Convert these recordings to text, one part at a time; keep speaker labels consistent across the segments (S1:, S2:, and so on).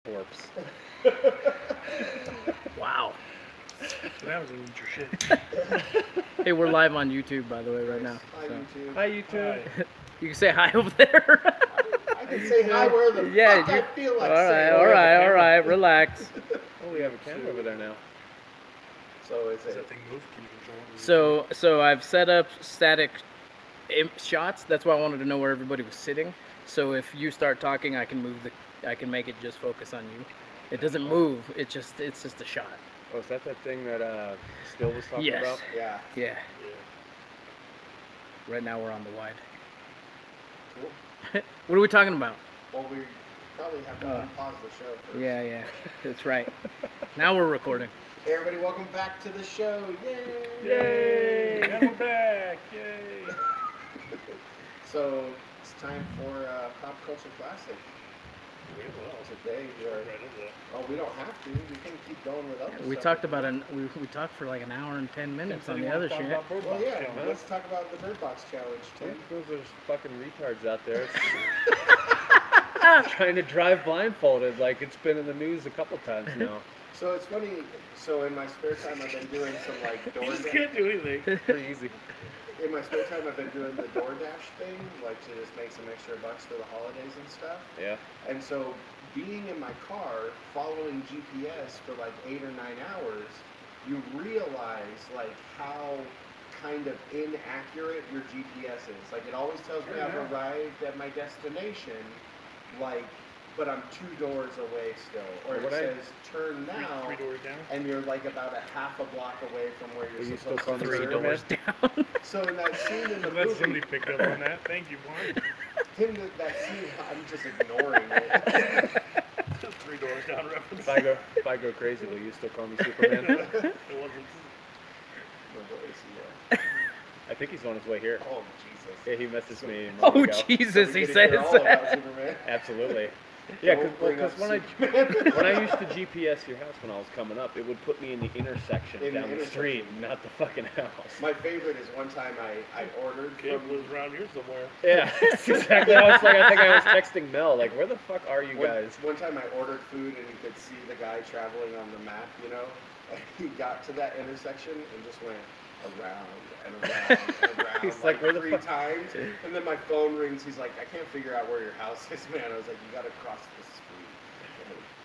S1: corpse.
S2: Wow.
S3: So that was an eat your shit.
S2: Hey, we're live on YouTube, by the way, right now.
S4: Hi,
S2: So.
S4: YouTube.
S1: Hi, YouTube.
S3: Hi.
S2: You can say hi over there.
S4: I can say hi where the fuck I feel like saying.
S2: All right, relax.
S1: Oh, we have a camera over there now.
S4: So is
S3: Does
S4: it?
S3: that thing move? Can you control it?
S2: So I've set up static shots. That's why I wanted to know where everybody was sitting. So if you start talking, I can make it just focus on you. It doesn't move. It's just a shot.
S1: Oh, is that thing that Still was talking
S2: Yes.
S1: about?
S4: Yeah.
S2: Yeah. Right now we're on the wide.
S4: Cool.
S2: What are we talking about?
S4: Well, we probably have to unpause the show first.
S2: Yeah, that's right. Now we're recording.
S4: Hey, everybody, welcome back to the show. Yay!
S3: Yay! And we're back! Yay!
S4: So it's time for Pop Culture Classic. Today we don't have to. We can keep going with other
S2: We
S4: stuff.
S2: talked about we talked for like an hour and 10 minutes on the other shit.
S4: Well, yeah, let's talk about the Bird Box Challenge, too.
S1: Those are fucking retards out there. Trying to drive blindfolded, like it's been in the news a couple times now.
S4: So it's funny. So in my spare time, I've been doing some like
S3: You just
S4: DoorDash.
S3: can't do anything.
S1: Pretty easy.
S4: In my spare time, I've been doing the DoorDash thing, like to just make some extra bucks for the holidays and stuff.
S1: Yeah.
S4: And so, being in my car, following GPS for like 8 or 9 hours, you realize like how kind of inaccurate your GPS is. Like it always tells me I've arrived at my destination, like, but I'm 2 doors away still. Or it says turn now,
S3: Three doors down.
S4: and you're like about a half a block away from where
S1: Are
S4: you're
S1: you
S4: supposed
S1: still
S4: to be.
S2: 3
S1: Superman?
S2: doors down.
S4: So in that scene in the
S3: I'm glad
S4: movie,
S3: somebody picked up on that. Thank you, Juan.
S4: in that scene, I'm just ignoring it.
S3: 3 doors down reference.
S1: If I go crazy, will you still call me Superman?
S3: It wasn't.
S1: I think he's on his way here.
S4: Oh, Jesus.
S1: Yeah, he messaged me. a
S2: Oh
S1: moment ago.
S2: Jesus,
S4: So we
S2: he
S4: get to hear
S2: says.
S4: all about Superman.
S1: Absolutely. Yeah,
S4: Don't bring
S1: because
S4: up
S1: when
S4: Superman.
S1: I used to GPS your house when I was coming up, it would put me in the intersection
S4: In the
S1: down the
S4: intersection.
S1: street, not the fucking house.
S4: My favorite is one time I ordered
S3: Kid
S4: from
S3: lives around here somewhere.
S1: Yeah, that's exactly. I think I was texting Mel, like, where the fuck are you guys?
S4: One time I ordered food and you could see the guy traveling on the map, you know? And he got to that intersection and just went around and around and around
S1: He's like, where the
S4: 3
S1: fuck-
S4: times. And then my phone rings. He's like, I can't figure out where your house is, man. I was like, you gotta cross the street.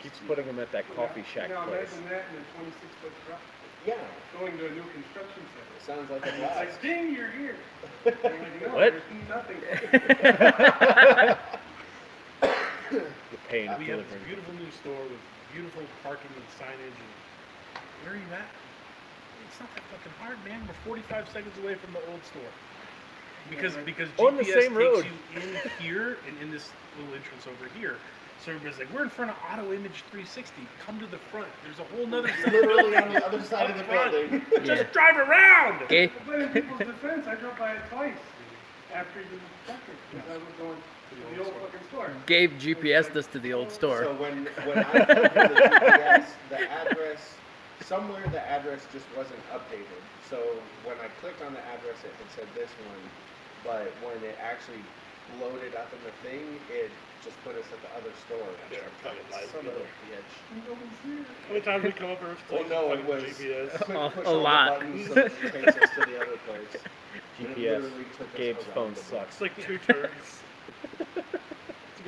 S1: Keeps putting him at that coffee shack
S5: Now
S1: place.
S5: imagine that in a 26-foot truck
S4: Yeah,
S5: going to a new construction center.
S4: sounds like a
S5: It's
S4: blast.
S5: like, ding, you're here. You're like, no,
S1: What?
S5: there's nothing.
S1: The pain of
S3: We have this
S1: delivering.
S3: beautiful new store with beautiful parking and signage. And where are you at? It's not that fucking hard, man. We're 45 seconds away from the old store. Because
S1: On the
S3: GPS
S1: same road.
S3: takes you in here and in this little entrance over here. So everybody's like, we're in front of Auto Image 360. Come to the front. There's a whole nother
S4: Literally on the other side of the building.
S3: Just drive around.
S2: Okay.
S5: But in people's defense, I drove by it twice after the construction because I was going to the old fucking store.
S2: Gabe GPS'd us to the old store.
S4: So when I put in the GPS, the address, somewhere the address just wasn't updated. So when I clicked on the address, it had said this one, but when it actually loaded up in the thing, it just put us at the other store.
S3: Yeah, fucking lies
S4: Son of a
S3: together.
S4: bitch.
S3: How many times we come over
S4: Well, no, it was
S3: GPS?
S4: quick push
S2: A
S4: all the
S2: lot.
S4: buttons so that it takes us to the other place. And it
S1: GPS.
S4: literally took us
S1: Gabe's
S4: around
S1: phone
S4: the
S1: sucks.
S3: It's like 2 turns.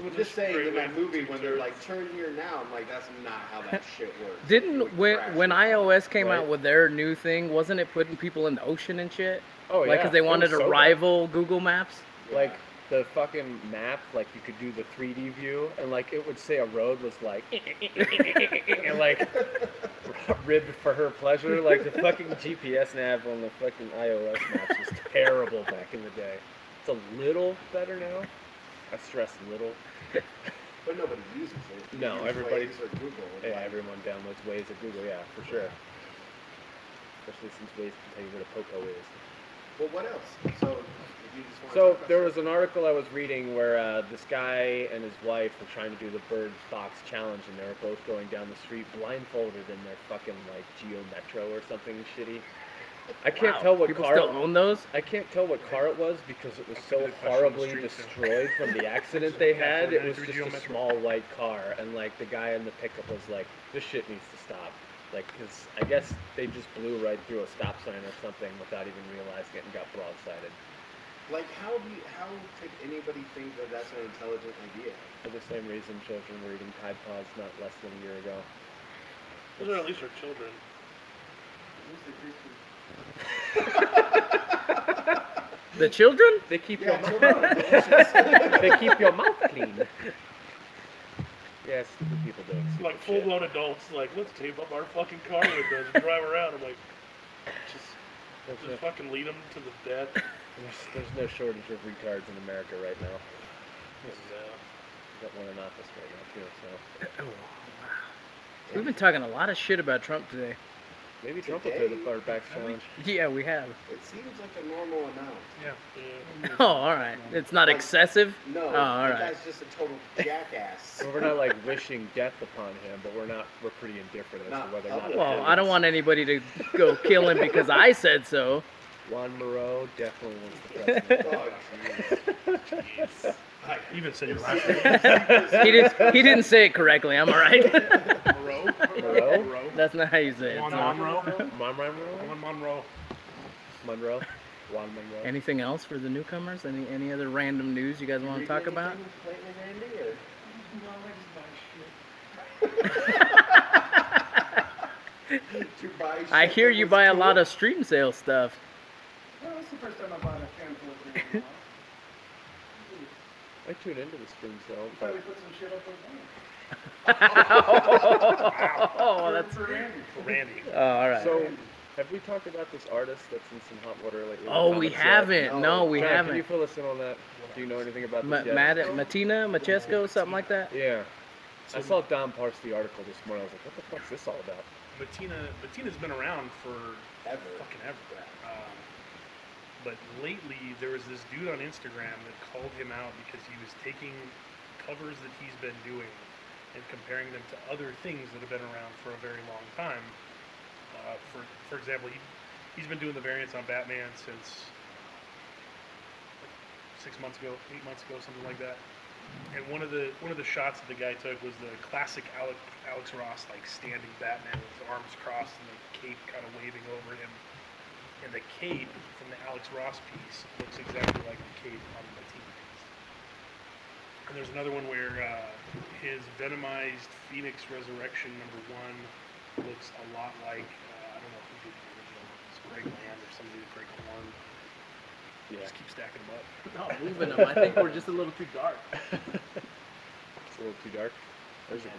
S4: I'm just saying, in that movie, when they're like, turn here now, I'm like, that's not how that shit works.
S2: Didn't
S4: It would
S2: when
S4: crash
S2: when
S4: you.
S2: iOS came
S1: Right.
S2: out with their new thing, wasn't it putting people in the ocean and shit?
S1: Oh,
S2: Like,
S1: yeah.
S2: because they
S1: It was
S2: wanted to
S1: so bad.
S2: rival Google Maps.
S4: Yeah.
S1: Like, the fucking map, like, you could do the 3D view, and, like, it would say a road was, like, and, like, ribbed for her pleasure. Like, the fucking GPS nav on the fucking iOS maps was terrible back in the day. It's a little better now. I stress little.
S4: But nobody uses it.
S1: No,
S4: Use
S1: everybody-
S4: Waze or Google.
S1: Yeah, everyone downloads Waze at Google, yeah, for sure. Especially since Waze can tell you where the Poco is.
S4: Well, what else? So, if you just want
S1: So
S4: to
S1: there was an article I was reading where this guy and his wife were trying to do the bird fox challenge, and they were both going down the street blindfolded in their fucking like Geo Metro or something shitty. I can't
S2: Wow,
S1: tell what
S2: people
S1: car.
S2: still own those.
S1: I can't tell what car it was because it was
S3: That's a
S1: so
S3: good question on the
S1: horribly
S3: street, too.
S1: destroyed from the accident they had. It was just a
S3: Geometric.
S1: small white car, and like the guy in the pickup was like, "This shit needs to stop." Like, because I guess they just blew right through a stop sign or something without even realizing it and got broadsided.
S4: Like, how could anybody think that that's an intelligent idea?
S1: For the same reason children were eating Tide Pods not less than a year ago.
S3: Those are at least our children.
S2: The children?
S1: They keep
S4: Yeah,
S1: your
S4: children are
S1: mouth.
S4: delicious.
S1: They keep your mouth clean. Yeah, stupid people doing stupid
S3: Like
S1: shit.
S3: full-blown adults, like, let's tape up our fucking car windows and drive around. I'm like, just fucking lead them to the death.
S1: There's no shortage of retards in America right now.
S3: This is,
S1: Got one in office right now too, so
S2: We've been talking a lot of shit about Trump today.
S1: maybe Trump will pay the Firebacks
S3: Have we?
S1: challenge.
S2: Yeah, we have.
S4: It seems like a normal amount.
S3: yeah.
S2: Oh, all right. It's not excessive.
S4: No,
S2: Oh, all
S4: the
S2: right.
S4: guy's just a total jackass.
S1: So we're not like wishing death upon him, but we're pretty indifferent as
S4: Not
S1: to whether or not.
S4: public.
S2: Well, I don't want anybody to go kill him because I said so.
S1: Juan Moreau definitely wants the president.
S4: Oh, jeez.
S3: I even said your last name.
S2: He didn't say it correctly. I'm all right.
S3: Monroe.
S1: Moreau?
S3: Monroe.
S2: That's not how you say it.
S3: Juan
S2: so.
S3: Monroe.
S1: Monroe?
S3: Juan Monroe.
S1: Monroe? Juan Monroe?
S2: Anything else for the newcomers? Any other random news you guys want to talk about? I hear you buy a lot of stream sale stuff.
S5: Well, that's the first time I bought a handful of things in a while.
S1: I tune into the stream cell,
S5: Probably
S1: but
S5: put some shit up on
S2: Oh, that's.
S5: for Randy.
S3: Randy.
S2: Oh, all right.
S1: so have we talked about this artist that's in some hot water lately?
S2: Oh, we
S1: Comments yet?
S2: haven't. No, we
S1: John, Can you
S2: haven't.
S1: fill us in on that? Do you know anything about this yet?
S2: Matina, Machesko, something like that.
S1: Yeah. I saw Don parse the article this morning. I was like, what the fuck's this all about?
S3: Matina's been around for
S4: Ever.
S3: fucking ever. But lately, there was this dude on Instagram that called him out because he was taking covers that he's been doing and comparing them to other things that have been around for a very long time. For example, he's been doing the variants on Batman since 6 months ago, 8 months ago, something like that. And one of the shots that the guy took was the classic Alex Ross like standing Batman with his arms crossed and the cape kind of waving over him. And the cape from the Alex Ross piece looks exactly like the cape on the Matina piece. And there's another one where his Venomized Phoenix Resurrection #1 looks a lot like I don't know who did the original. It's Greg Land or somebody with Greg Horn.
S1: Yeah.
S3: Just keep stacking them up.
S2: No, moving them. I think we're just a little too dark.
S1: It's a little too dark. There's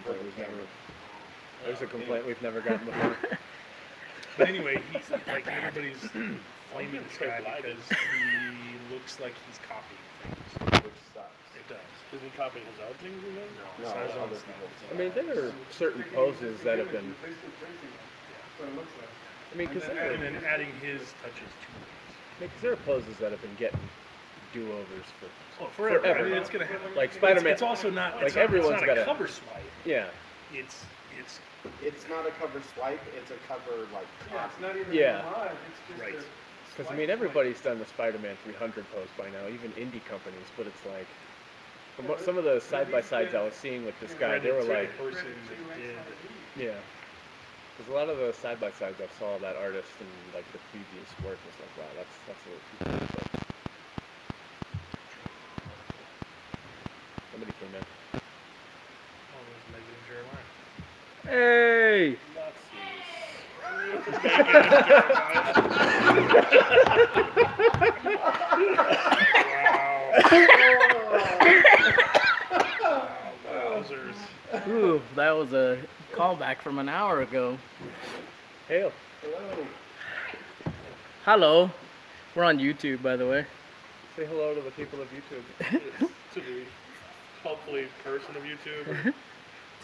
S1: a complaint we've never gotten before.
S3: But anyway, he's like everybody's flaming this guy because he looks like he's copying things.
S4: Which sucks.
S3: It does.
S6: Is he copying his own things again?
S3: No,
S4: No,
S3: it's not his own
S4: other
S3: stuff.
S4: people's
S1: I mean, there are certain poses that have been.
S5: That's what it looks like.
S1: I mean, because
S3: And then adding his touches to it.
S1: there are poses that have been getting do-overs for.
S3: Oh, forever.
S1: Forever.
S3: I mean, it's gonna happen.
S1: Like Spider-Man.
S3: It's also not.
S1: Like
S3: It's not,
S1: everyone's
S3: it's
S1: got
S3: not
S1: a-
S3: a cover swipe.
S1: Yeah.
S3: It's
S4: It's not a cover swipe, it's a cover like
S5: Yeah, it's not even
S1: Yeah.
S5: live. It's just
S3: Right.
S1: Because I mean, everybody's done the Spider-Man 300 pose by now, even indie companies. But it's like, from what, some of the side-by-sides I was seeing with this guy, they were like,
S3: person that did.
S1: yeah. Because a lot of the side-by-sides I saw that artist and like the previous work was like, wow, that's a little too cool. But somebody came in.
S3: Oh, there's Megan and Jeremiah.
S2: Hey!
S3: Wowzers.
S2: Ooh, that was a callback from an hour ago.
S1: Hail.
S4: Hello.
S2: Hello. We're on YouTube, by the way.
S1: Say hello to the people of YouTube.
S6: To the hopefully person of YouTube.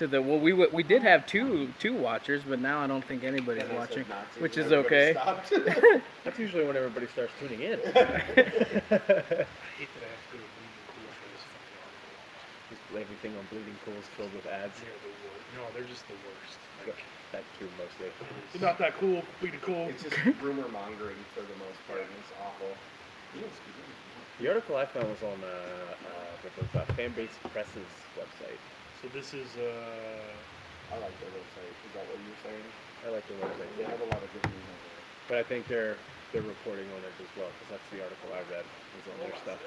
S2: Well, we did have two watchers, but now I don't think anybody's
S4: And I said
S2: watching,
S4: not to,
S2: which
S4: and
S2: is
S4: everybody
S2: okay.
S4: stopped.
S1: That's usually when everybody starts tuning in.
S3: I hate that I have to go to Google for this fucking article.
S1: Just everything on Bleeding Cool is filled with ads.
S3: They're the worst. No, they're just the worst. Like,
S1: That too, mostly.
S3: you're not that cool. Bleeding Cool.
S4: It's just rumor mongering for the most part, and it's awful.
S1: The article I found was on Fanbase Press's website.
S3: So this is
S4: I like their website. Is that what you're saying?
S1: I like the website.
S4: They have a lot of good news on there.
S1: But I think they're reporting on it as well, because that's the article I read was on their stuff.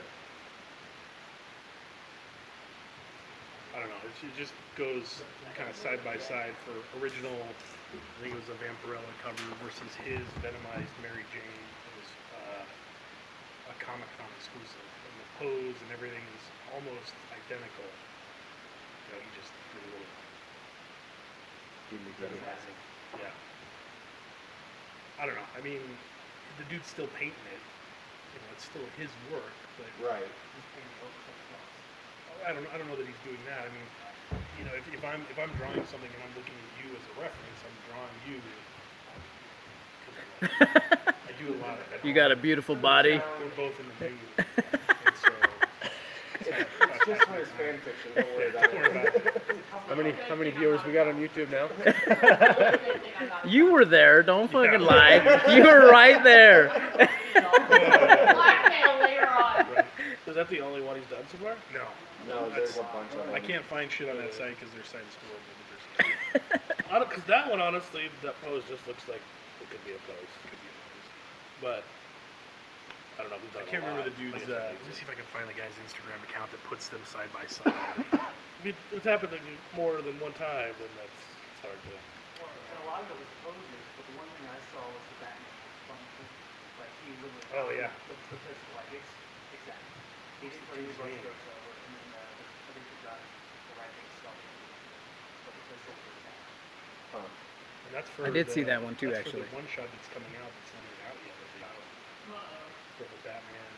S3: I don't know. It just goes kind of side by side for original. I think it was a Vampirella cover versus his Venomized Mary Jane. It was a Comic-Con exclusive, and the pose and everything is almost identical. You know, he just did a little Venomizing. Yeah. I don't know. I mean, the dude's still painting it. You know, it's still his work, but
S4: Right.
S3: I don't know that he's doing that. I mean, you know, if I'm drawing something and I'm looking at you as a reference, I'm drawing you. I do a lot of that.
S2: You got a beautiful body.
S3: We're both in the nude, and so
S4: It's just for his fan fiction. Don't worry
S3: don't worry
S4: about it.
S3: about it.
S1: How many viewers we got on YouTube now?
S2: You were there. Don't fucking lie. You were right there.
S6: Is that the only one he's done so far?
S3: No,
S4: No, there's a bunch of them.
S3: I can't find shit on that site because their site is horrible.
S6: I don't, because that one, honestly, that pose just looks like it could be a pose. But I don't know. Who's
S3: I
S6: done
S3: can't
S6: a
S3: remember
S6: lot.
S3: the dude's.
S6: Like,
S3: Let me see if I can find the guy's Instagram account that puts them side by side.
S6: I mean, it's happened more than one time, then it's hard to.
S5: Well, and a lot of it was poses, but the one thing I saw was the Batman function. Like he literally.
S3: Oh, yeah.
S5: The pistol, like it's exactly. He's pretty much goes over, and then I think the gun, the right thing stuff. But the pistol was down.
S4: Huh.
S3: And that's for
S2: I did
S3: the,
S2: see that one too,
S3: that's
S2: actually.
S3: For the one shot that's coming out that's not even out yet. For the Batman.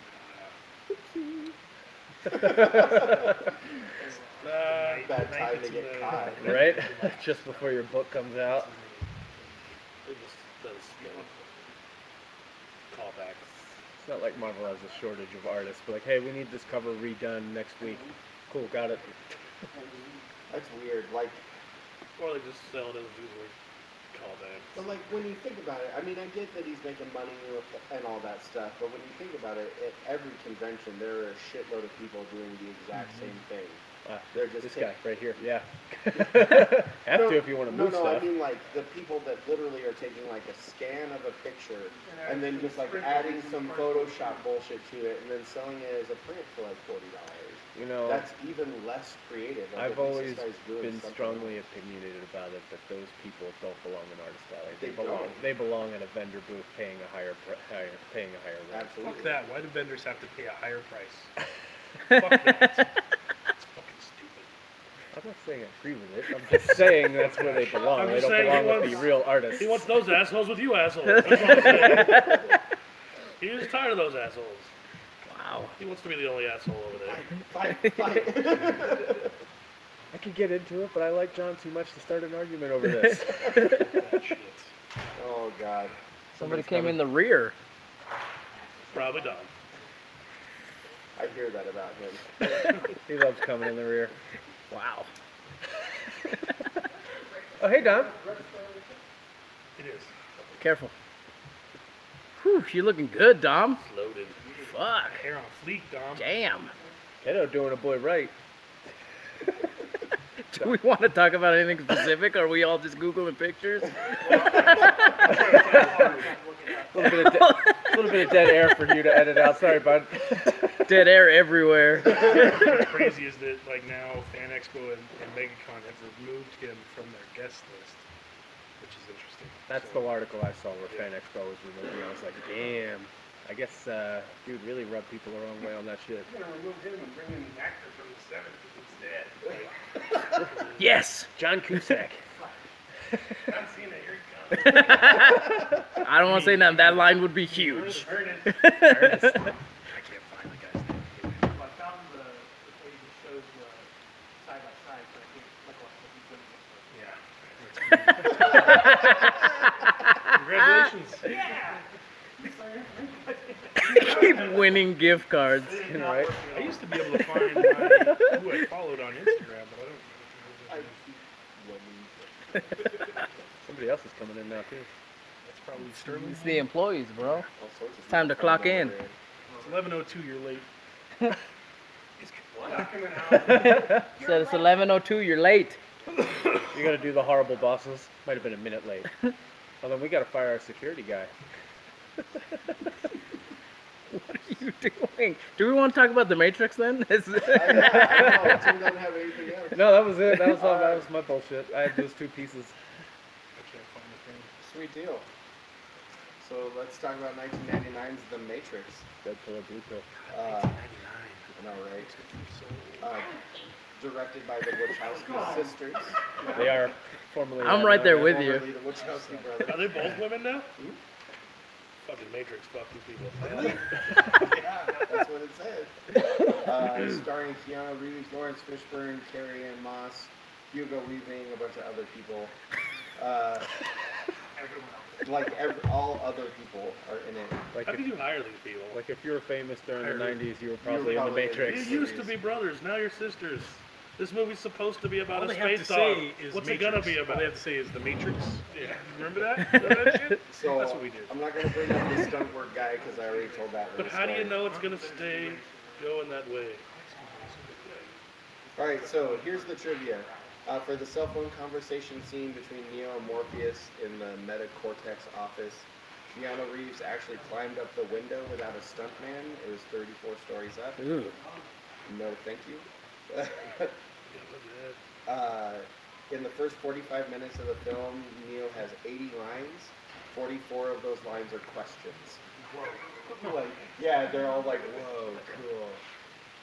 S4: Bad time to get caught.
S1: Right? Just before your book comes out.
S6: It just does, callbacks.
S1: It's not like Marvel has a shortage of artists, but like, hey, we need this cover redone next week. Cool, got it.
S4: That's weird. Like,
S6: Or they just sell it as usually callbacks.
S4: but like when you think about it, I mean, I get that he's making money and all that stuff, but when you think about it, at every convention there are a shitload of people doing the exact same thing. They're just
S1: This guy right here, yeah.
S4: No,
S1: to if you want to move
S4: no,
S1: stuff.
S4: I mean like the people that literally are taking like a scan of a picture and then just like adding some Photoshop bullshit to it and then selling it as a print for like $40.
S1: You know,
S4: That's even less creative. Like,
S1: I've
S4: at least
S1: always
S4: this guy's doing
S1: been
S4: something.
S1: strongly opinionated about it that those people don't belong in artist alley.
S4: They
S1: belong.
S4: don't.
S1: They belong in a vendor booth paying a higher rent.
S4: Absolutely.
S3: Fuck that. Why do vendors have to pay a higher price? Fuck that. It's fucking stupid.
S1: I'm not saying I agree with it. I'm just saying that's where they belong.
S6: I'm
S1: They
S6: just
S1: don't
S6: saying he
S1: belong with the
S6: wants-
S1: real artists.
S6: He wants those assholes with you assholes. That's what I'm saying. He's tired of those assholes.
S2: Wow.
S6: He wants to be the only asshole over there.
S4: Fight.
S1: I could get into it, but I like John too much to start an argument over this.
S3: That shit.
S4: Oh God.
S2: Somebody came in the rear.
S6: Probably Dom.
S4: I hear that about him.
S1: He loves coming in the rear.
S2: Wow.
S1: Oh, hey, Don.
S3: It is.
S2: Careful. Whew, you're looking good, Dom.
S6: It's loaded.
S2: Fuck.
S3: Hair on fleek, Dom.
S2: Damn.
S1: Kiddo doing a boy right.
S2: Do we want to talk about anything specific? Or are we all just Googling pictures?
S1: A little bit of dead air for you to edit out. Sorry, bud.
S2: Dead air everywhere.
S3: What's crazy is that like now Fan Expo and MegaCon have removed him from their guest list, which is interesting.
S1: That's
S3: So,
S1: the article I saw where Fan Expo was removing. I was like, damn. I guess dude really rubbed people the wrong way on that shit.
S5: You're gonna remove him and bring in the actor from the 70s instead.
S2: Yes.
S1: John Cusack.
S5: Not seeing it, here he comes.
S2: I don't want to say nothing. That line would be huge.
S5: Ernest.
S3: I can't find the guy's name.
S5: I found the page that shows the side by side, so I can't look what he's doing.
S3: Yeah. Congratulations.
S5: Yeah.
S2: Keep winning gift cards.
S1: Right?
S3: I used to be able to find who I followed on Instagram, but I don't.
S1: Somebody else is coming in now too.
S3: That's probably Sterling.
S2: It's the employees, bro.
S4: All sorts of
S2: Time to
S4: people
S2: clock
S4: coming
S2: in.
S4: over here.
S3: It's 11:02. You're late.
S2: Said it's 11:02. You're late.
S1: You gotta do the horrible bosses. Might have been a minute late. Well, then we gotta fire our security guy.
S2: What are you doing? Do we want to talk about the Matrix then?
S4: I don't know. Tim doesn't have anything else.
S1: No, that was it. That was all. That was my bullshit. I had those two pieces.
S3: I can't find the thing.
S4: Sweet deal. So let's talk about 1999's The Matrix.
S1: Deadpool or Blue Pill.
S3: 1999.
S4: I know, right? Directed by the Wachowski sisters.
S1: They are formerly.
S2: I'm right there with you.
S4: Formerly the Wachowski brothers.
S3: Are they both women now?
S4: Hmm?
S3: Fucking Matrix, fuck you people.
S4: Yeah, that's what it said. Starring Keanu Reeves, Lawrence Fishburne, Carrie-Anne Moss, Hugo Weaving, a bunch of other people. All other people are in it.
S1: Like
S3: How
S1: if,
S3: could you hire these people?
S1: like if you were famous during the
S3: Hired.
S1: 90s, you were probably in the
S4: probably in
S1: Matrix.
S3: You used to be brothers, now you're sisters. This movie's supposed to be about
S6: All
S3: a
S6: they have
S3: space
S6: to
S3: dog.
S6: say is
S3: What's
S6: Matrix.
S3: it gonna be about? They have to say is the Matrix. Yeah, remember that? Remember that shit?
S4: So
S3: That's what we did.
S4: I'm not going to bring up the stunt work guy because I already told that.
S3: But
S4: little
S3: how do you
S4: story.
S3: know it's gonna stay going that way?
S4: All right, so here's the trivia. For the cell phone conversation scene between Neo and Morpheus in the Metacortex office, Keanu Reeves actually climbed up the window without a stuntman. It was 34 stories up.
S2: Ooh.
S4: No, thank you.
S3: Yeah, look at
S4: In the first 45 minutes of the film, Neo has 80 lines. 44 of those lines are questions. Like, yeah, they're all like, whoa,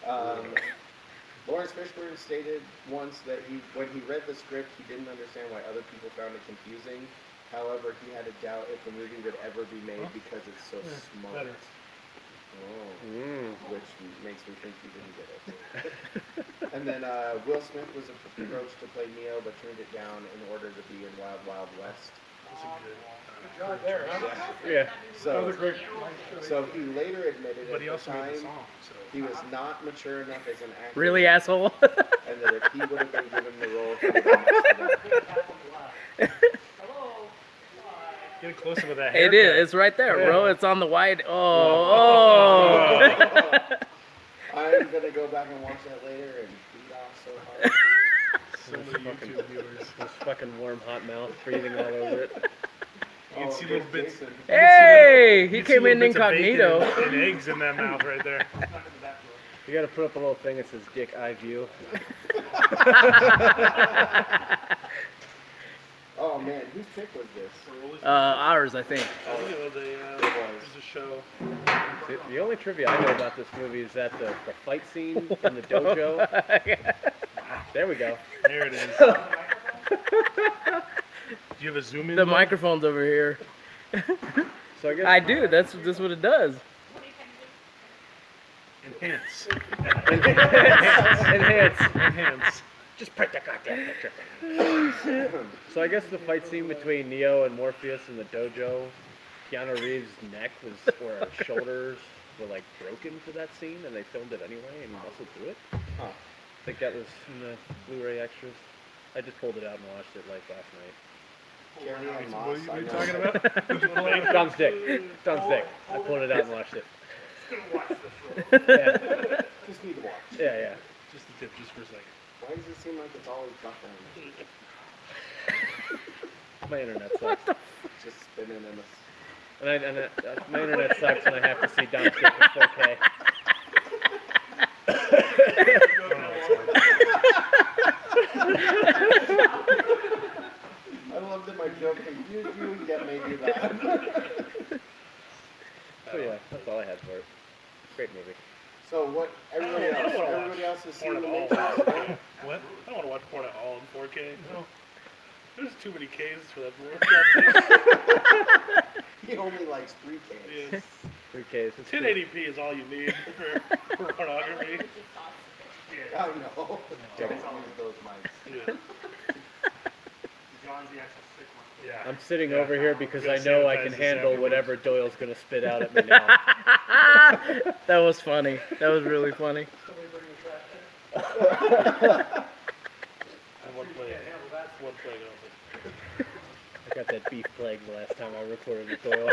S4: cool. Lawrence Fishburne stated once that when he read the script, he didn't understand why other people found it confusing. However, he had a doubt if the movie would ever be made because it's so smart.
S3: better.
S1: Mm.
S4: Which makes me think he didn't get it. And then Will Smith was approached to play Neo, but turned it down in order to be in Wild Wild West.
S3: That's a good.
S6: God, there, huh?
S1: Yeah.
S4: So he later admitted
S3: But
S4: at
S3: he
S4: the
S3: also made the
S4: time
S3: song, so.
S4: he was not mature enough as an actor.
S2: Really, asshole?
S4: And that if he would have been given the role, he would have messed it up.
S3: Get closer with that
S2: It
S3: haircut.
S2: is. It's right there, bro. It's on the wide. Oh.
S4: I'm gonna go back and watch that later and beat off so hard.
S3: So many YouTube viewers.
S1: His fucking warm, hot mouth breathing all over it.
S3: You can see little
S4: there's
S3: bits.
S4: Jason.
S2: Hey,
S3: You
S2: he
S3: can see
S2: came
S3: little
S2: in
S3: bits of bacon
S2: incognito.
S3: And eggs in that mouth right there.
S1: You gotta put up a little thing that says "Dick Eye View."
S4: Oh man, whose pick was this?
S2: Ours, I think.
S3: I think it was a show.
S1: See, the only trivia I know about this movie is that the fight scene in the dojo. There we go.
S3: There it is. Do you have a zoom in?
S2: The
S3: there?
S2: microphone's over here.
S1: So I guess
S2: I do. That's what it does.
S3: Enhance.
S1: enhance.
S3: Enhance.
S1: Just print the goddamn picture. So I guess the fight scene between Neo and Morpheus in the dojo, Keanu Reeves' neck was, or shoulders were like broken for that scene, and they filmed it anyway and muscled through it.
S4: Huh.
S1: I think that was in the Blu-ray extras. I just pulled it out and watched it like last night.
S4: Carrie-Anne
S3: What
S4: Moss.
S3: are
S4: I
S3: you
S4: know.
S3: talking about?
S1: Dom's dick. Dom's dick. I pulled it out and watched it. Yeah,
S4: Just need to watch.
S1: yeah.
S3: Just the tip, just for a second.
S4: Why does it seem like it's always buffering?
S1: My internet sucks.
S4: Just spinning in a...
S1: My internet sucks and I have to see Dom's dick in 4K.
S4: I love that my joke confused you, yet made you laugh.
S1: So yeah, that's all I had for it. Great movie.
S4: So what, everybody
S3: I don't
S4: else,
S3: wanna
S4: everybody else has seen
S3: porn
S4: The
S3: at all.
S4: Matrix, right?
S3: What? I don't want to watch porn at all in 4K. No. There's too many Ks for that porn.
S4: He only likes 3Ks.
S3: Yes.
S1: 3Ks. It's
S3: 1080p is all you need for pornography.
S4: Oh no, don't use those mics.
S3: Yeah.
S5: John's the actual sick one.
S3: Yeah.
S1: I'm sitting
S3: Yeah.
S1: over here because
S3: Gotta
S1: I know I
S3: sanitize
S1: can
S3: this
S1: handle
S3: afterwards.
S1: whatever Doyle's gonna spit out at me now.
S2: That was funny. That was really funny.
S6: One plague. One plague only.
S1: I got that beef plague the last time I recorded with Doyle.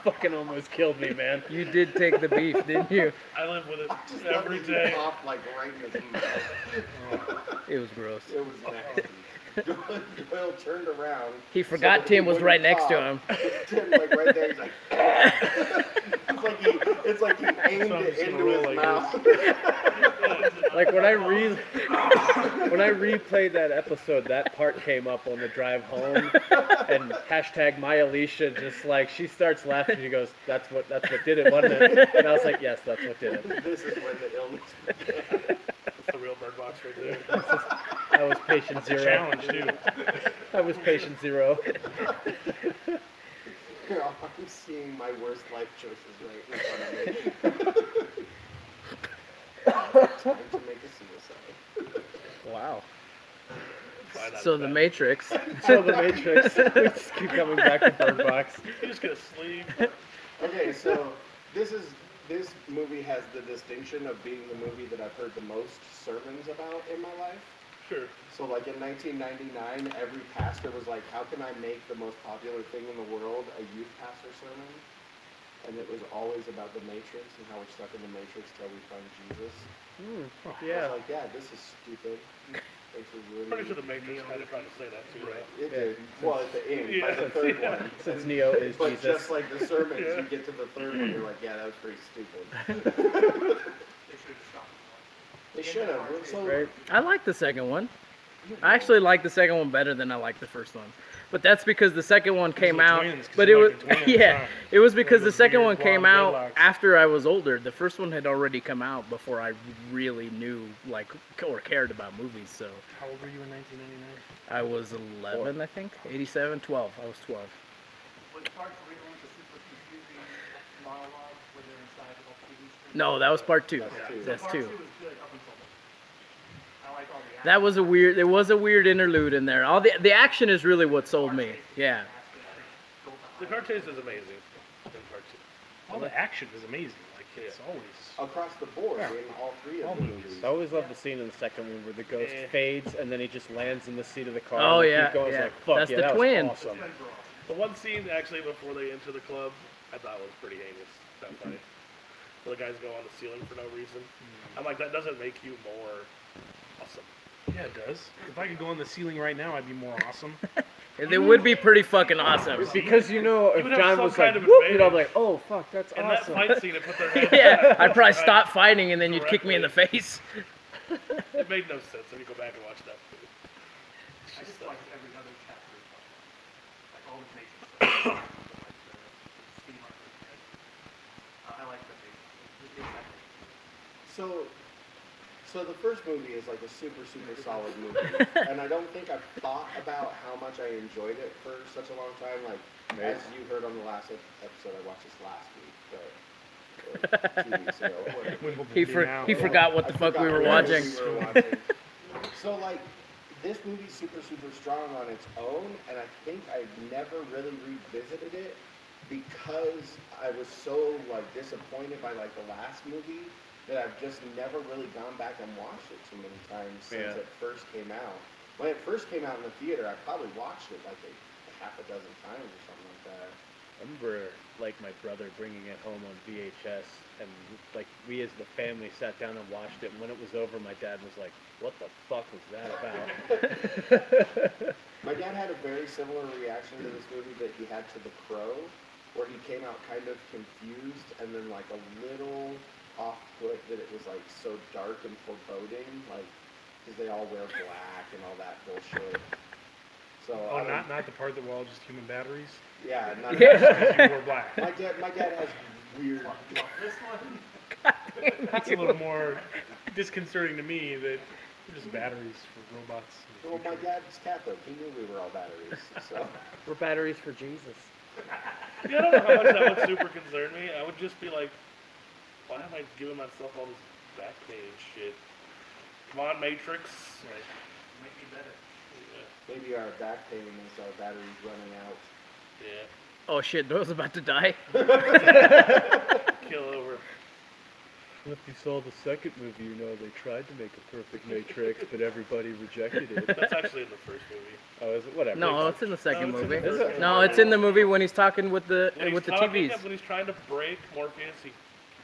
S1: Fucking almost killed me, man.
S2: You did take the beef, didn't you?
S6: I live with it
S4: Just
S6: every
S4: let me
S6: day.
S4: Off like right in his mouth.
S2: It was gross.
S4: It was nasty. Doyle turned around.
S2: He
S4: so
S2: forgot
S4: that
S2: Tim was
S4: wouldn't
S2: right next to
S4: cough.
S2: him.
S4: Tim like right there. He's like, it's like he aimed
S6: So I'm
S4: it
S6: just gonna
S4: into
S6: roll
S4: his
S6: like
S4: mouth.
S1: Like when I replayed that episode, that part came up on the drive home, and hashtag my Alicia just like she starts laughing. She goes, "That's what did it, wasn't it?" And I was like, "Yes, that's what did it."
S4: This is when the illness began.
S6: That's the real bird box right there.
S1: I was patient
S6: It's a
S1: zero.
S6: challenge too.
S1: I was patient zero.
S4: I'm seeing my worst life choices right in front of me. Time to make a suicide.
S2: Wow.
S6: Fine,
S2: So
S6: I'm
S2: the
S6: bad.
S2: Matrix.
S1: So the Matrix. We just keep coming back to Bird Box.
S6: You're just gonna sleep.
S4: Okay, so this movie has the distinction of being the movie that I've heard the most sermons about in my life.
S6: Sure.
S4: So like in 1999, every pastor was like, how can I make the most popular thing in the world a youth pastor sermon? And it was always about the Matrix and how we're stuck in the Matrix till we find Jesus. I
S1: Yeah.
S4: was like, yeah, this is stupid. Thanks for ruining
S6: Pretty sure
S4: it.
S6: the Matrix kind of tried to say that too, right?
S4: It did. Well, at the end, by
S6: Yeah.
S4: the third one.
S1: Since Neo is
S4: But
S1: Jesus.
S4: just like the sermons,
S6: Yeah.
S4: you get to the third one, you're like, yeah, that was pretty stupid.
S5: They should have stopped.
S4: They should have. So,
S1: Right?
S2: I like the second one. I actually like the second one better than I like the first one. But that's because the second one came
S3: the
S2: out.
S3: twins, 'cause
S2: But
S3: you
S2: it was
S3: like the twins,
S2: yeah,
S3: huh?
S2: it was because the
S3: those
S2: second
S3: weird
S2: one came
S3: blonde
S2: out
S3: dreadlocks.
S2: after I was older. The first one had already come out before I really knew like or cared about movies. So
S3: How old were you in 1999?
S2: I was 11, I think. 87, 12. I was 12.
S5: Was part 3 one the super confusing monologue where they're inside the whole TV screen?
S2: No, that was part 2.
S4: That's two.
S2: That's
S5: Part
S2: 2.
S5: 2 was good up until then. I like all the
S2: That was a weird. There was a weird interlude in there. All the action is really what sold me. Yeah.
S6: The car chase is amazing in part 2.
S3: All the action is amazing. Like it's always.
S4: across the board in all three of
S3: All
S4: the
S3: movies.
S4: movies.
S1: I always love the scene in the second one where the ghost fades and then he just lands in the seat of the car.
S2: Oh,
S1: and
S2: yeah,
S1: keep going. It's
S2: yeah.
S1: like, fuck
S2: That's
S1: yeah,
S2: the
S1: that
S2: twin.
S1: was awesome.
S6: The one scene actually before they enter the club, I thought was pretty heinous. That fight. Where the guys go on the ceiling for no reason. I'm like, that doesn't make you more awesome.
S3: Yeah, it does. If I could go on the ceiling right now, I'd be more awesome.
S2: It would be pretty fucking awesome.
S1: Because you know, if
S6: would have
S1: John
S6: some
S1: was
S6: kind
S1: like,
S6: of
S1: whoop, you know, I'm
S6: advantage.
S1: like, oh fuck, that's
S6: And
S1: awesome.
S6: that fight scene, it put their heads
S2: Yeah, I'd probably
S6: right
S2: stop fighting and then you'd kick me in the face.
S6: It made no sense if you go back and watch that movie. It's
S5: I
S6: just
S5: just
S6: like,
S5: like every other chapter. Like all the nature stuff. Like the steamer. I like the nature.
S4: So the first movie is like a super solid movie, and I don't think I've thought about how much I enjoyed it for such a long time. Like as you heard on the last episode, I watched this last week, or 2 weeks ago. Whatever.
S2: He forgot what the
S4: I
S2: fuck we
S4: forgot
S2: were
S4: what
S2: watching.
S4: we were watching. So like this movie's super strong on its own, and I think I've never really revisited it because I was so like disappointed by like the last movie that I've just never really gone back and watched it too many times since it first came out. When it first came out in the theater, I probably watched it like a half a dozen times or something like that.
S1: I remember like my brother bringing it home on VHS, and like we as the family sat down and watched it. And when it was over, my dad was like, "What the fuck was that about?"
S4: My dad had a very similar reaction to this movie that he had to The Crow, where he came out kind of confused and then like a little off-put that it was like so dark and foreboding, like because they all wear black and all that bullshit. So
S3: Oh, not the part that we're all just human batteries.
S4: yeah, not
S3: Because you wore black.
S4: My dad has weird.
S5: This one,
S3: That's a little more disconcerting to me that we're just batteries for robots. in the
S4: Well, my
S3: future.
S4: dad's Catholic. He knew we were all batteries. So
S1: We're batteries for Jesus.
S6: yeah, I don't know how much that would super concern me. I would just be like, why am I giving myself all this back pain and shit? Come on, Matrix.
S3: Right.
S5: make me better.
S6: Yeah.
S4: maybe our back pain is our batteries running out.
S6: Yeah.
S2: Oh shit, Doyle's about to die.
S6: Kill over.
S1: If you saw the second movie, you know they tried to make a perfect Matrix, but everybody rejected it.
S6: That's actually in the first movie.
S1: Oh, is it? Whatever.
S2: No, it's in the second
S6: No, it's in
S2: movie.
S6: the first movie.
S2: No, it's in the movie when he's talking with the
S6: When
S2: with
S6: he's
S2: the
S6: talking,
S2: TVs.
S6: when he's trying to break Morpheus, he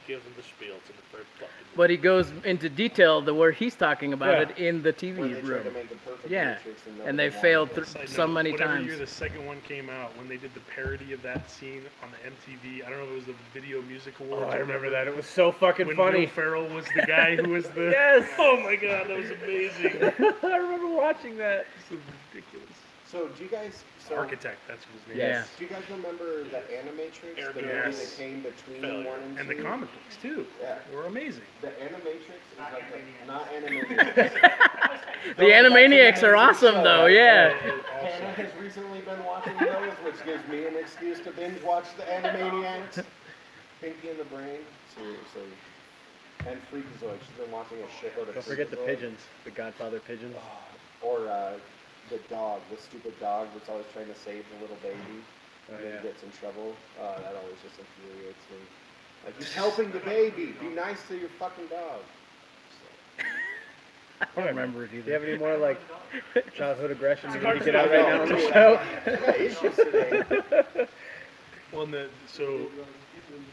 S6: gives him the spiel. It's in the first fucking movie.
S2: But he goes into detail to where he's talking about
S1: Yeah.
S2: it in the
S4: Where
S2: TV
S4: they try to
S2: room.
S4: make a perfect
S2: Yeah.
S4: Matrix and
S2: And
S4: nobody
S2: they failed
S4: wanted it.
S3: Side
S2: so
S3: note,
S2: many
S3: whatever
S2: times.
S3: year the second one came out, when they did the parody of that scene on the MTV, I don't know if it was the Video Music Awards.
S1: Oh, I
S3: or
S1: remember
S3: whatever,
S1: that. It was so fucking
S3: when
S1: funny.
S3: Will Ferrell was the guy who was the.
S1: Yes.
S3: Oh my god, that was amazing.
S1: I remember watching that.
S3: This is ridiculous.
S4: So do you guys? So
S3: Architect, that's what his name
S2: Yeah.
S3: is.
S4: do you guys remember the Animatrix?
S6: Eric
S4: The movie
S3: Yes.
S4: that came between
S6: Failure.
S4: 1 and 2?
S3: And the comic books too.
S4: Yeah.
S3: Were amazing.
S4: The Animatrix is
S5: Not
S4: like
S5: Animaniacs.
S4: not Animaniacs.
S2: The Animaniacs are awesome though, yeah.
S4: Hannah has recently been watching those, which gives me an excuse to binge watch the Animaniacs. Pinky and the Brain, seriously. And Freakazoid. She's been watching a shitload of
S1: Don't forget the
S4: Freakazoid.
S1: pigeons, the Godfather pigeons.
S4: Or the dog, the stupid dog that's always trying to save the little baby.
S1: Oh,
S4: And then
S1: yeah.
S4: gets in trouble. That always just infuriates me. Like, he's helping the baby. Be nice to your fucking dog.
S2: I don't remember it
S1: Do you
S2: either.
S1: have any more like childhood aggression you need to
S6: hard
S1: get
S6: to
S1: out right now on the
S4: know.
S1: show?
S4: I got issues today.
S3: Well, so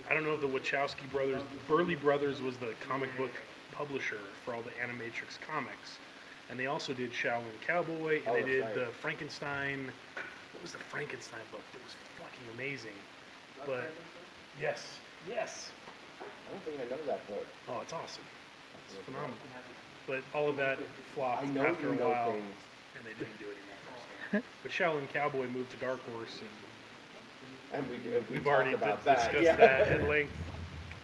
S3: I don't know if the Wachowski brothers, Burley Brothers was the comic book publisher for all the Animatrix comics, and they also did Shaolin Cowboy, and
S4: Oh,
S3: they
S4: that's
S3: did
S4: right.
S3: the Frankenstein. What was the Frankenstein book? It was fucking amazing. But yes, yes.
S4: I don't think I know that book.
S3: Oh, it's awesome. It's phenomenal. But all of that flopped
S4: I know
S3: after
S4: you
S3: a
S4: know
S3: while,
S4: things.
S3: and they didn't do it anymore. So. But Shaolin Cowboy moved to Dark Horse, and
S4: And
S3: we've
S4: talked
S3: already
S4: about
S3: discussed
S4: that.
S3: that at length.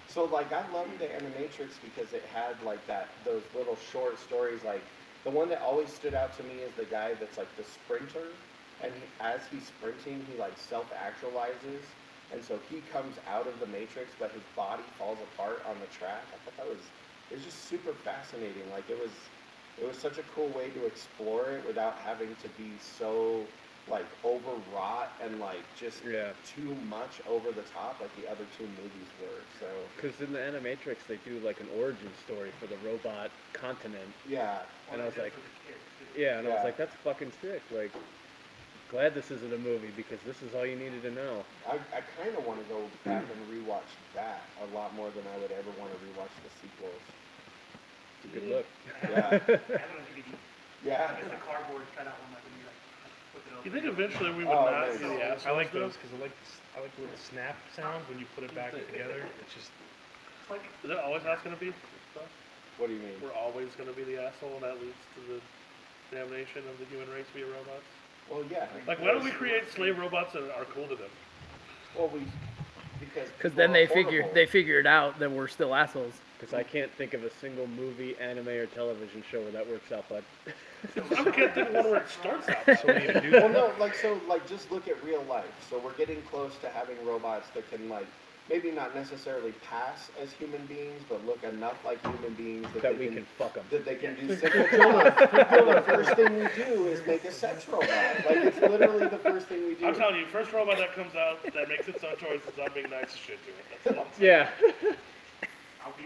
S4: So like I loved the Animatrix because it had like those little short stories. Like the one that always stood out to me is the guy that's like the sprinter, and as he's sprinting, he like self-actualizes, and so he comes out of the Matrix, but his body falls apart on the track. I thought it was just super fascinating. Like it was such a cool way to explore it without having to be so like overwrought and like just
S1: Yeah.
S4: too much over the top like the other two movies were. So
S1: Because in the Animatrix, they do like an origin story for the robot continent,
S4: yeah,
S1: and I was like,
S5: For the kids, too.
S1: yeah, and I was
S4: Yeah.
S1: like, that's fucking sick. Like, glad this isn't a movie because this is all you needed to know.
S4: I kind of want to go back and rewatch that a lot more than I would ever want to rewatch the sequels.
S1: It's a good look.
S4: Yeah,
S5: I have it on DVD.
S4: yeah.
S5: It's a cardboard cutout one, like when you like flip it over.
S6: You think eventually we would
S4: Oh,
S6: not
S4: nice.
S6: see the assholes?
S3: I like
S6: though?
S3: those because I like the little snap sound when you put it back together. It's just
S5: It's like
S6: Is that always how it's going to be?
S4: What do you mean?
S6: We're always going to be the asshole, and that leads to the damnation of the human race via robots?
S4: Well, yeah.
S6: Like, why don't we create slave robots that are cool to them?
S4: Well, because
S2: Because
S4: people
S2: then
S4: are
S2: they
S4: horrible.
S2: figured out that we're still assholes.
S1: Because I can't think of a single movie, anime, or television show where that works out, bud.
S6: I can't think of one where it starts out.
S3: so we need to do
S4: Well,
S3: that.
S4: no, like just look at real life. So we're getting close to having robots that can like maybe not necessarily pass as human beings, but look enough like human beings that,
S1: That
S4: they
S1: we can fuck them.
S4: that they can do simple jobs. So the first thing we do is make a sex robot. Like it's literally the first thing we do.
S6: I'm telling you, first robot that comes out that makes its own choices, I'm being nice as shit to it. That's all I'm saying.
S1: Yeah.
S5: I'll be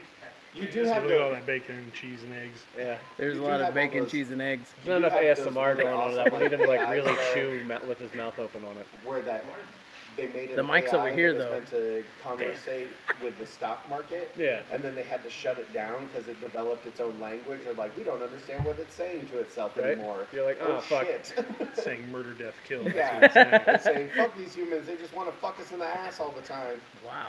S4: You do
S3: So
S4: have
S3: look at all
S4: to.
S3: that bacon and cheese and eggs.
S1: Yeah.
S2: There's a
S4: You do
S2: lot
S4: have
S2: of
S4: all
S2: bacon,
S4: those-
S2: cheese, and eggs.
S1: There's not enough
S4: You have those
S1: ASMR
S4: really
S1: going on to that.
S4: awesome,
S1: We need him to like
S4: AI
S1: really
S4: that-
S1: chew with his mouth open on it.
S4: Where that they made an
S2: The mic's
S4: AI
S2: over here,
S4: that
S2: though.
S4: was meant to conversate with the stock market.
S1: Yeah.
S4: And then they had to shut it down because it developed its own language. They're like, we don't understand what it's saying to itself
S1: Right?
S4: anymore.
S1: You're like, oh, fuck.
S4: shit.
S3: Saying murder, death, kill. That's
S4: Yeah.
S3: what it's saying.
S4: It's saying, fuck these humans. They just want to fuck us in the ass all the time.
S2: Wow.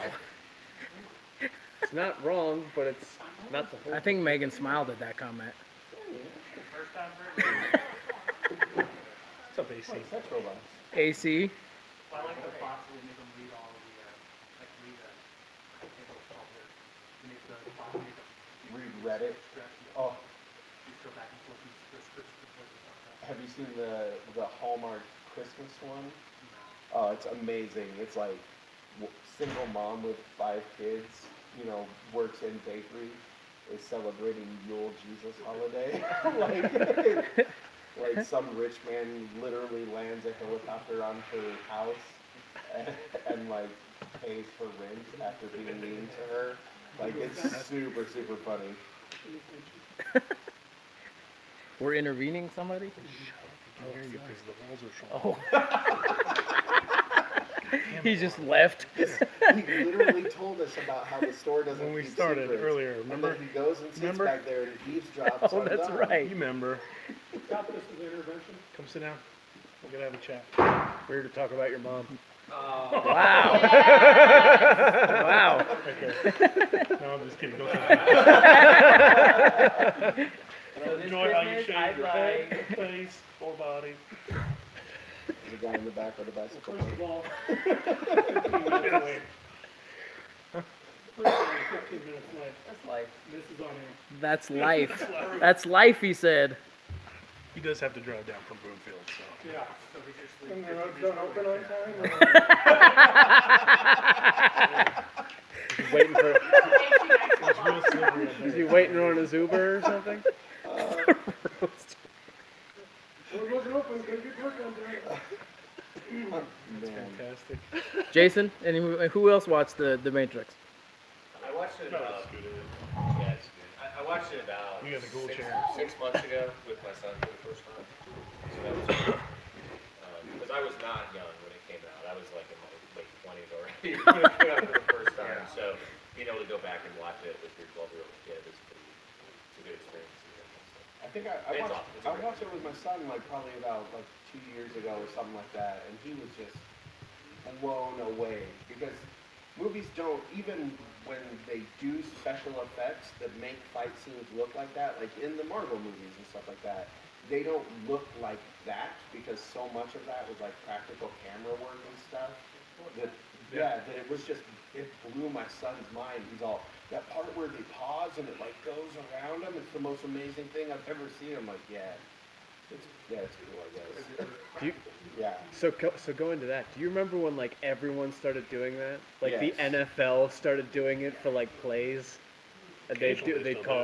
S1: It's not wrong, but it's not the whole.
S2: I think Megan smiled at that comment.
S5: the first time for it.
S3: What's up, AC?
S4: Sex robots.
S2: AC.
S5: Well, I like the bots where they make them read all of the, like read I think it's called the, you make the bot make them
S4: Read Reddit.
S5: script,
S4: Oh,
S5: you just go back and forth and the scripts and stuff like that.
S4: have you seen the Hallmark Christmas one? Oh, it's amazing. It's like single mom with 5 kids, you know, works in bakery, is celebrating Yule Jesus holiday. like some rich man literally lands a helicopter on her house and like pays for rent after being mean to her. Like, it's super, super funny.
S2: We're intervening somebody?
S3: I can hear you because the walls are showing.
S2: Oh. He just left.
S4: He literally told us about how the store doesn't
S3: When we
S4: keep
S3: started
S4: secrets.
S3: earlier,
S4: And
S3: remember?
S4: then he goes and sits
S3: Remember?
S4: back there and eavesdrops
S2: Oh,
S4: on
S2: that's
S4: Dom.
S2: right.
S3: You remember.
S5: Stop this as an intervention.
S3: Come sit down. We're going to have a chat.
S1: We're here to talk about your mom.
S2: Wow. Wow.
S3: Okay. No, I'm just kidding. Don't touch me.
S2: So this
S3: Enjoy how you
S2: Christmas,
S3: shave
S2: I'd
S3: your head, face, or body.
S4: The guy in the back of the bicycle.
S5: First of all, 15 minutes late.
S2: That's life.
S5: This is on air.
S2: That's life. That's life, he said.
S3: He does have to drive down from Broomfield, so.
S5: Yeah. So we just leave. And the roads don't open on time?
S1: He's waiting for.
S3: It's real slippery up
S1: Is he
S3: there.
S1: waiting on his Uber or something?
S5: Road wasn't open, couldn't get work on time.
S3: That's fantastic.
S2: Jason, who else watched the Matrix?
S7: I watched it
S3: No,
S7: about,
S3: it's good.
S7: yeah, it's good. I watched it about
S3: You got the cool chair.
S7: 6 months ago with my son for the first time. So that was cool. Because I was not young when it came out. I was like in my late 20s already when it came out for the first time. So being able to go back and watch it with your 12-year-old kid is pretty, it's a good experience.
S4: I think I
S7: It's
S4: watched,
S7: awesome. It's
S4: I
S7: great.
S4: watched it with my son like probably about like 2 years ago or something like that, and he was just blown away because movies don't, even when they do special effects that make fight scenes look like that, like in the Marvel movies and stuff like that, they don't look like that because so much of that was like practical camera work and stuff. That that it was just, it blew my son's mind. He's all, that part where they pause and it like goes around them, it's the most amazing thing I've ever seen. I'm like, it's cool, I guess.
S1: Do you,
S4: Yeah.
S1: so going to that, do you remember when like everyone started doing that? Like the
S4: Yes.
S1: NFL started doing it for like plays, and
S3: Occasionally they
S1: they'd
S3: still
S1: call